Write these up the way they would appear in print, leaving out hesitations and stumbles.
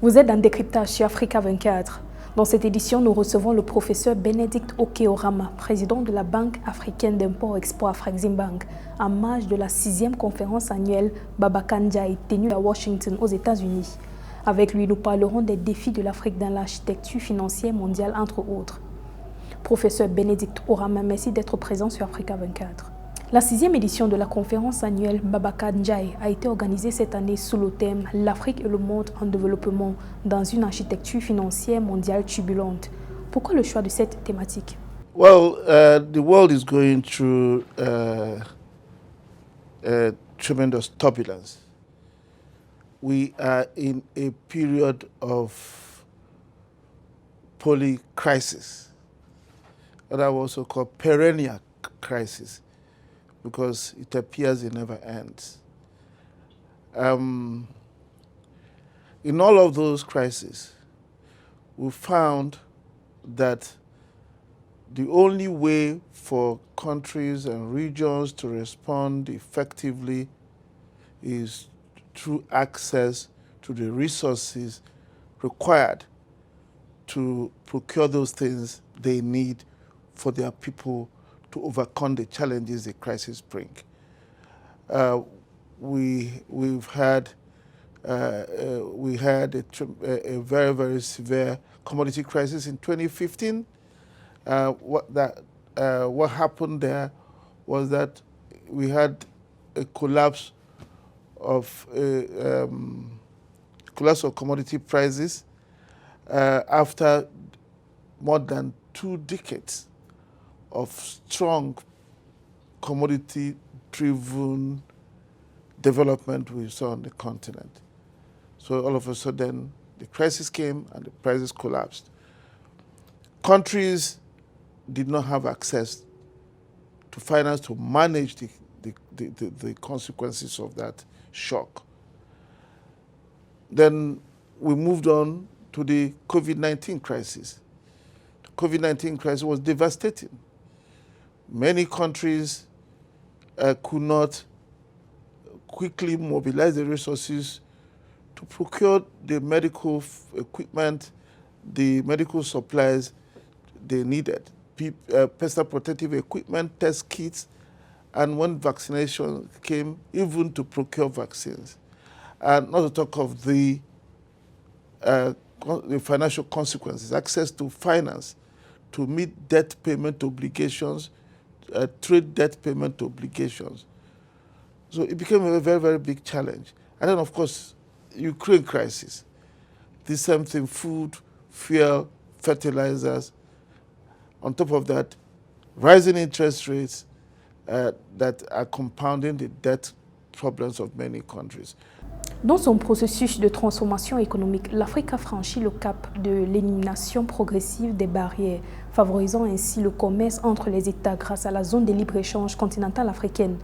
Vous êtes dans Décryptage sur Africa 24. Dans cette édition, nous recevons le professeur Benedict OKEY ORAMAH, président de la Banque africaine d'import-export Afreximbank, en marge de la 6e conférence annuelle Babacar Ndiaye, tenue à Washington, aux États-Unis. Avec lui, nous parlerons des défis de l'Afrique dans l'architecture financière mondiale, entre autres. Professeur Benedict OKEY, merci d'être présent sur Africa 24. La 6e édition de la conférence annuelle Babacar Ndiaye a été organisée cette année sous le thème « L'Afrique et le monde en développement dans une architecture financière mondiale turbulente ». Pourquoi le choix de cette thématique? Well, the world is going through tremendous turbulence. We are in a period of polycrisis, what I also call perennial crisis, because it appears it never ends. In all of those crises, we found that the only way for countries and regions to respond effectively is through access to the resources required to procure those things they need for their people to overcome the challenges the crisis bring. We had a very, very severe commodity crisis in 2015. What happened there was that we had a collapse of commodity prices after more than 2 decades of strong commodity-driven development we saw on the continent. So all of a sudden, the crisis came and the prices collapsed. Countries did not have access to finance to manage the consequences of that shock. Then we moved on to the COVID-19 crisis. The COVID-19 crisis was devastating. Many countries could not quickly mobilize the resources to procure the medical equipment, the medical supplies they needed, personal protective equipment, test kits, and when vaccination came, even to procure vaccines. And not to talk of the financial consequences, access to finance to meet debt payment obligations, trade debt payment obligations. So it became a very, very big challenge. And then, of course, Ukraine crisis. The same thing, food, fuel, fertilizers. On top of that, rising interest rates that are compounding the debt problems of many countries. Dans son processus de transformation économique, l'Afrique a franchi le cap de l'élimination progressive des barrières, favorisant ainsi le commerce entre les États grâce à la zone de libre-échange continentale africaine.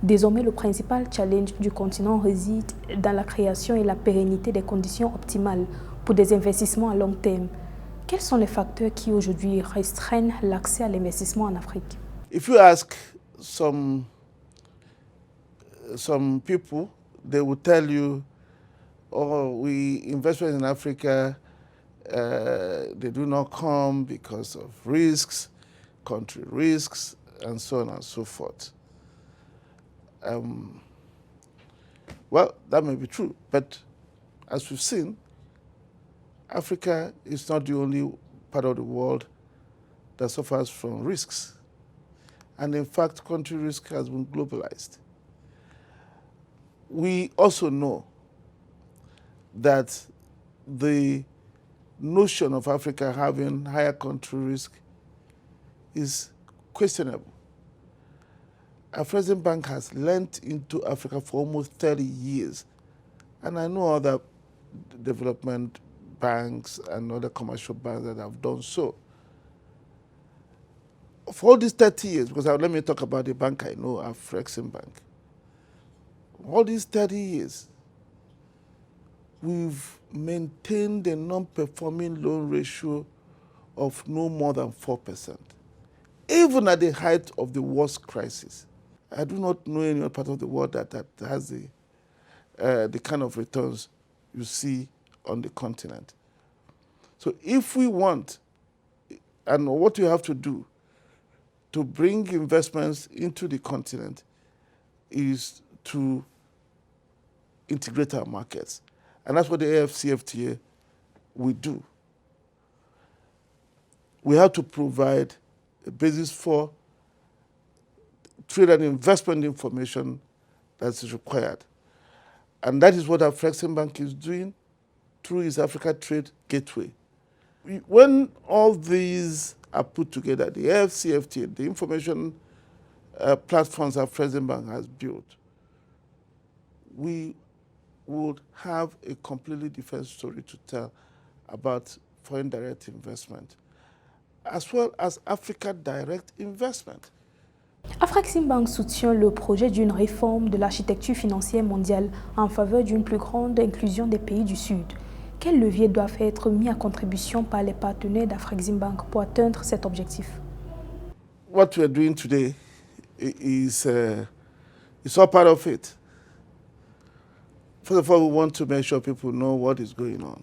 Désormais, le principal challenge du continent réside dans la création et la pérennité des conditions optimales pour des investissements à long terme. Quels sont les facteurs qui aujourd'hui restreignent l'accès à l'investissement en Afrique? If you ask some people, they will tell you, oh, investments in Africa, they do not come because of risks, country risks, and so on and so forth. Well, that may be true, but as we've seen, Africa is not the only part of the world that suffers from risks. And in fact, country risk has been globalized. We also know that the notion of Africa having higher country risk is questionable. Afreximbank has lent into Africa for almost 30 years. And I know other development banks and other commercial banks that have done so. For all these 30 years, because let me talk about the bank I know, Afreximbank. All these 30 years, we've maintained a non-performing loan ratio of no more than 4%, even at the height of the worst crisis. I do not know any other part of the world that has the kind of returns you see on the continent. So if we want, and what we have to do to bring investments into the continent is to integrate our markets. And that's what the AFCFTA will do. We have to provide a basis for trade and investment information that's required. And that is what Afreximbank is doing through its Africa Trade Gateway. When all these are put together, the AFCFTA, the information platforms Afreximbank has built, we would have a completely different story to tell about foreign direct investment, as well as Africa direct investment. Afreximbank soutient le projet d'une réforme de l'architecture financière mondiale en faveur d'une plus grande inclusion des pays du Sud. Quels leviers doivent être mis à contribution par les partenaires d'Afreximbank pour atteindre cet objectif? What we are doing today is all part of it. First of all, we want to make sure people know what is going on.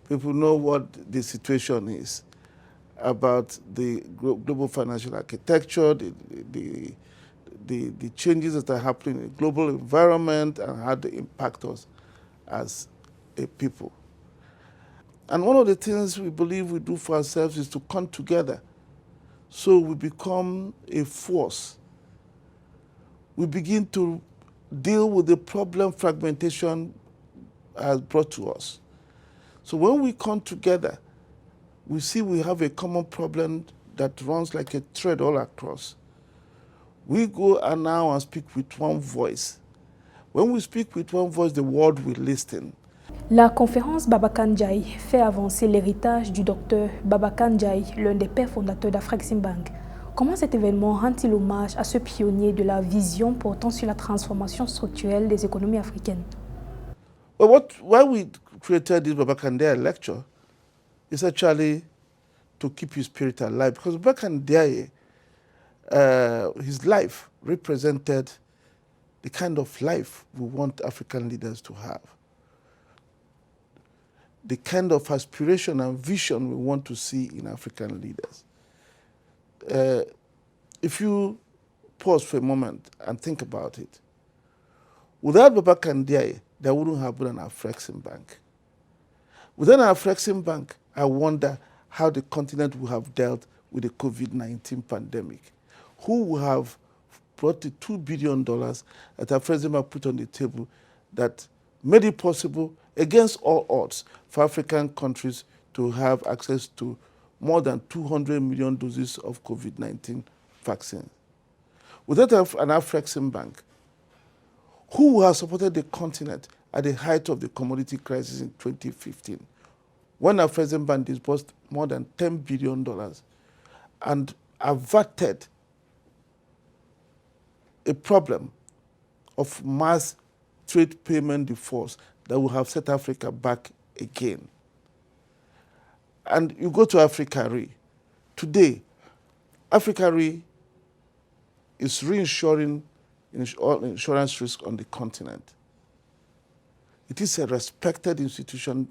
People know what the situation is about the global financial architecture, the changes that are happening in the global environment and how they impact us as a people. And one of the things we believe we do for ourselves is to come together so we become a force. We begin to deal with the problem fragmentation has brought to us. So when we come together, we see we have a common problem that runs like a thread all across. We go and now speak with one voice. When we speak with one voice, the world will listen. La conférence Babacar Ndiaye fait avancer l'héritage du docteur Babacar Ndiaye, l'un des pères fondateurs d'Afreximbank. Comment cet événement rend-il hommage à ce pionnier de la vision portant sur la transformation structurelle des économies africaines? Well, why we created this Babacar Ndiaye lecture is actually to keep his spirit alive, because Babacar Ndiaye, his life represented the kind of life we want African leaders to have, the kind of aspiration and vision we want to see in African leaders. If you pause for a moment and think about it, without Babacar Ndiaye, there wouldn't have been an Afreximbank. Without an Afreximbank, I wonder how the continent would have dealt with the COVID-19 pandemic. Who would have brought the $2 billion that Afreximbank put on the table that made it possible, against all odds, for African countries to have access to more than 200 million doses of COVID-19 vaccine. Without an Afreximbank, who would have supported the continent at the height of the commodity crisis in 2015, when Afreximbank disbursed more than $10 billion and averted a problem of mass trade payment defaults that would have set Africa back again. And you go to Africa Re. Today, Africa Re is reinsuring insurance risk on the continent. It is a respected institution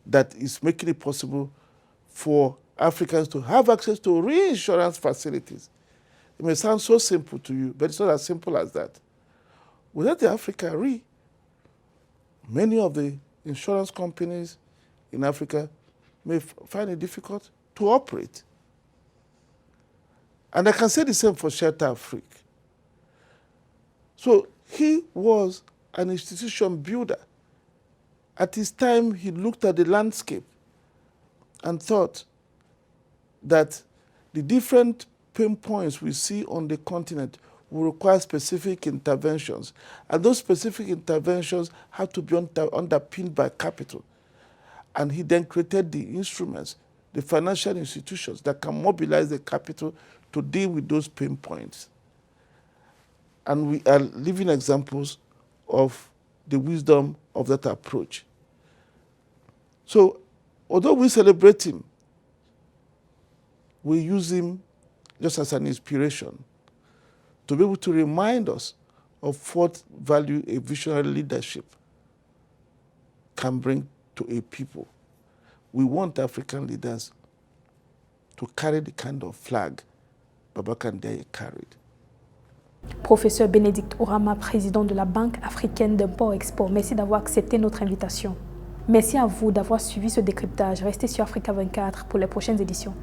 that is making it possible for Africans to have access to reinsurance facilities. It may sound so simple to you, but it's not as simple as that. Without the Africa Re, many of the insurance companies in Africa may find it difficult to operate. And I can say the same for Shelter Afrique. So he was an institution builder. At his time, he looked at the landscape and thought that the different pain points we see on the continent will require specific interventions. And those specific interventions have to be underpinned by capital. And he then created the instruments, the financial institutions that can mobilize the capital to deal with those pain points. And we are living examples of the wisdom of that approach. So, although we celebrate him, we use him just as an inspiration to be able to remind us of what value a visionary leadership can bring to a people. We want African leaders to carry the kind of flag Babacar Ndiaye carried. Professeur Benedict OKEY, président de la Banque africaine d'import-export, merci d'avoir accepté notre invitation. Merci à vous d'avoir suivi ce décryptage. Restez sur Africa 24 pour les prochaines éditions.